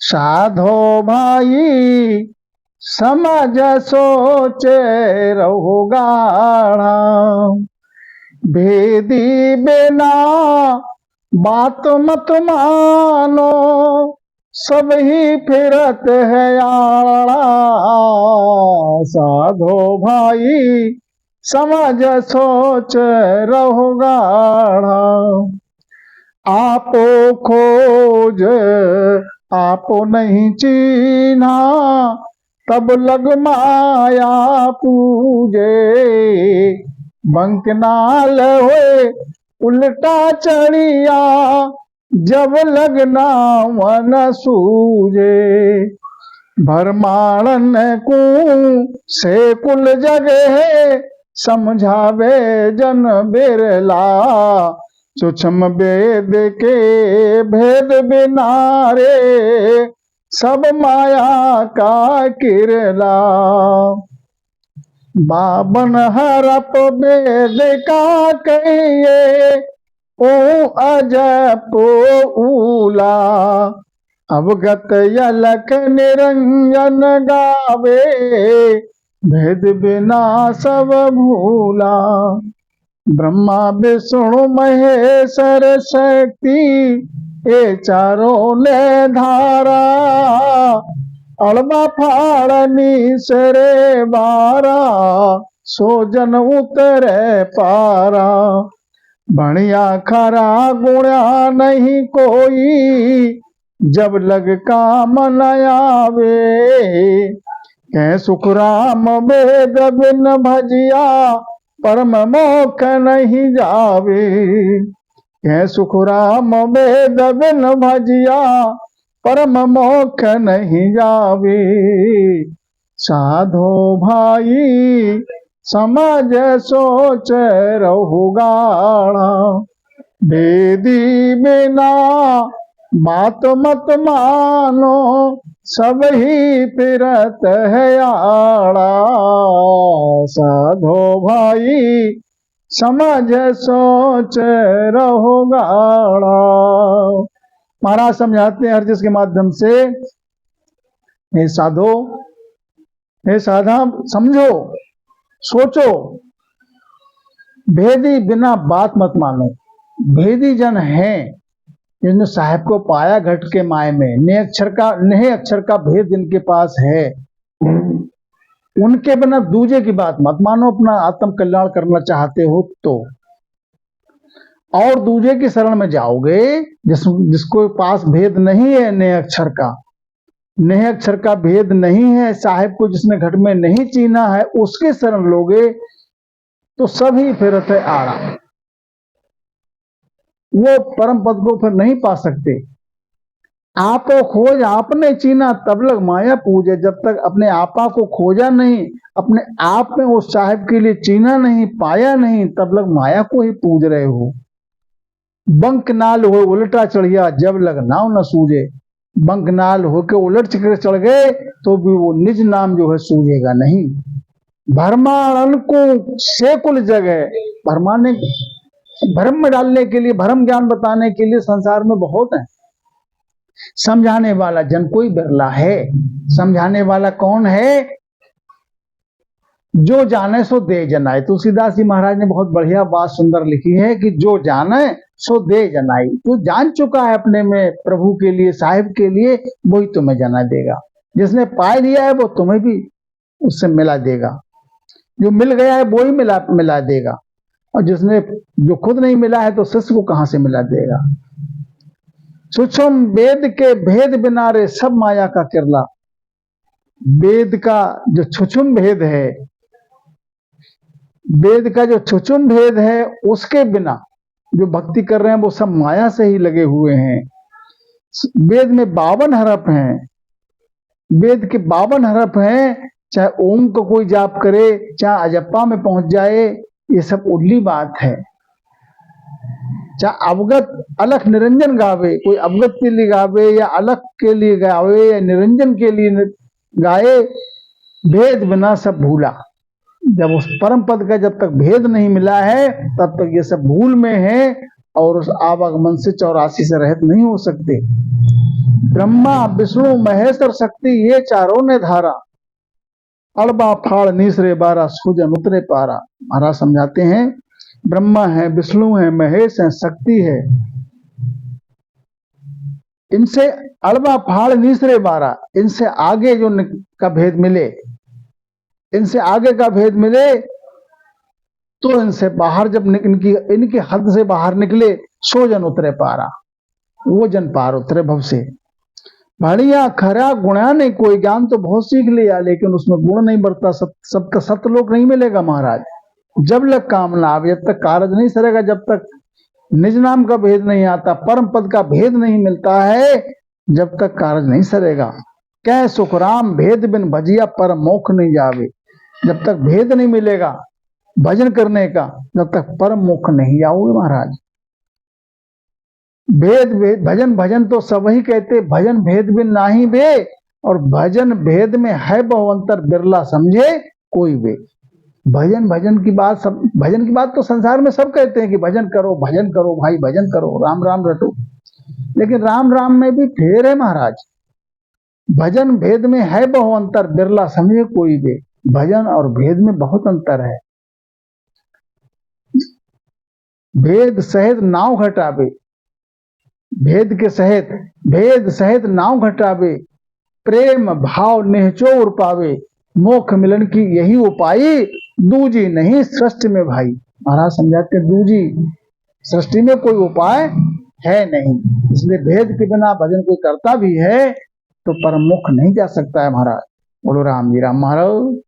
साधो भाई समझ सोचे रहो गाढ़ा, भेदी बिना बात मत मानो, सब ही फिरत है आड़ा। साधो भाई समझ सोच रहो गाढ़ा, आपो खोज आपो नहीं चीन्हा, तब लग माया पूजे। बंकनाल होए उल्टा चढ़िया, जब लगना मन सूझे। भरमाणन को से कुल जगह, समझावे जन बिरला। सूक्ष्म वेद के भेद बिना रे, सब माया का किरला। बावन हरप वेद का कहिए, ओ अजप ऊला। अवगत यलक निरंजन गावे, भेद बिना सब भूला। ब्रह्मा विष्णु महेश्वर शक्ति, ये चारों ने धारा। अड़बा फाड़नी सरे बारा, सो जन उतरे पारा। बढ़िया खरा गुणा नहीं कोई, जब लग काम न आवे। कह सुख राम वेद बिन भजिया, परम मोक्ष नहीं जावे। कह सुख राम वेद बिन भजिया, परम मोक्ष नहीं जावे। साधो भाई समझ सोच रहो गाढ़ा, भेदी बिना बात मत मानो, सब ही फिरत है आड़ा। साधो भाई समझ सोच रहो गाढ़ा। महाराज समझाते हैं हरजिस के माध्यम से, हे साधो, हे साधा, समझो, सोचो, भेदी बिना बात मत मानो। भेदी जन है जिन्होंने साहेब को पाया घट के माय में, नेह अक्षर का भेद जिनके पास है, उनके बिना दूजे की बात मत मानो। अपना आत्म कल्याण करना चाहते हो तो, और दूजे की शरण में जाओगे जिसको पास भेद नहीं है, नेह अक्षर का भेद नहीं है, साहेब को जिसने घट में नहीं चीना है, उसके शरण लोगे तो सभी फिरत है आड़ा। वो परम पद को फिर नहीं पा सकते। आपो खोज आपने चीना, तब लग माया पूजे। जब तक अपने आपा को खोजा नहीं, अपने आप में उस साहिब के लिए चीना नहीं, पाया नहीं, तब लग माया को ही पूज रहे हो। बंक नाल हो उल्टा चढ़िया, जब लग नाव न सूझे। बंक नाल होके उलट चिकर चढ़ गए तो भी वो निज नाम जो है सूझेगा नहीं। भरमाणन को से कुल जगह, भरमाने भ्रम में डालने के लिए, भ्रम ज्ञान बताने के लिए संसार में बहुत है। समझाने वाला जन कोई बिरला है। समझाने वाला कौन है? जो जाने सो दे जनाए। तुलसीदास जी महाराज ने बहुत बढ़िया बात सुंदर लिखी है कि जो जाने सो दे जनाई। जो जान चुका है अपने में प्रभु के लिए, साहिब के लिए, वही तुम्हें जना देगा। जिसने पा लिया है वो तुम्हें भी उससे मिला देगा। जो मिल गया है वो ही मिला देगा, और जिसने जो खुद नहीं मिला है तो शिष्य को कहां से मिला देगा। सूक्ष्म वेद के भेद बिना रे, सब माया का किरला। वेद का जो सूक्ष्म भेद है, वेद का जो सूक्ष्म भेद है, उसके बिना जो भक्ति कर रहे हैं वो सब माया से ही लगे हुए हैं। वेद में 52 हरफ हैं। वेद के 52 हरफ हैं। चाहे ओम को कोई जाप करे, चाहे अजप्पा में पहुंच जाए, ये सब उल्ली बात है। चाहे अवगत अलख निरंजन गावे, कोई अवगत के लिए गावे या अलख के लिए गावे या निरंजन के लिए गाए, भेद बिना सब भूला। जब उस परम पद का जब तक भेद नहीं मिला है, तब तक ये सब भूल में है और उस आवागमन से 84 से रहित नहीं हो सकते। ब्रह्मा विष्णु महेश और शक्ति ये चारों ने धारा, अड़बा फाड़ नीसरे बारा, सूजन उतरे पारा। महाराज समझाते हैं ब्रह्मा है, विष्णु है, महेश है, शक्ति है, इनसे अड़बा फाड़ नीसरे बारा, इनसे आगे जो का भेद मिले, इनसे आगे का भेद मिले तो इनसे बाहर जब इनकी हद से बाहर निकले, सो जन उतरे पारा, वो जन पार उतरे भव से। बढ़िया खरा गुणा नहीं, कोई ज्ञान तो बहुत सीख लिया लेकिन उसमें गुण नहीं बढ़ता, सबका सत्यलोक नहीं मिलेगा महाराज। जब लग काम ना आवे, जब तक कारज नहीं सरेगा, जब तक निज नाम का भेद नहीं आता, परम पद का भेद नहीं मिलता है, जब तक कारज नहीं सरेगा। कह सुखराम भेद बिन भजिया पर मोख नहीं जावे, जब तक भेद नहीं मिलेगा भजन करने का, जब तक परम मोख नहीं जाओगे महाराज। भेद भेद भजन भजन तो सब ही कहते, भजन भेद बिन नाही बे, और भजन भेद में है बहु अंतर, बिरला समझे कोई बे। भजन भजन की बात सब, भजन की बात तो संसार में सब कहते हैं कि भजन करो भाई, भजन करो, राम राम रटो, लेकिन राम राम में भी फेर है महाराज। भजन भेद में है बहु अंतर, बिरला समझे कोई बे। भजन और भेद में बहुत अंतर है। भेद सहित नाव घटावे, भेद के सहित, भेद सहित नाव घटावे, प्रेम भाव निहचो उर पावे, मोक्ष मिलन की यही उपाय, दूजी नहीं सृष्टि में भाई। महाराज समझाते दूजी सृष्टि में कोई उपाय है नहीं, इसलिए भेद के बिना भजन कोई करता भी है तो परम मुख नहीं जा सकता है महाराज। बोलो राम जी राम महाराज।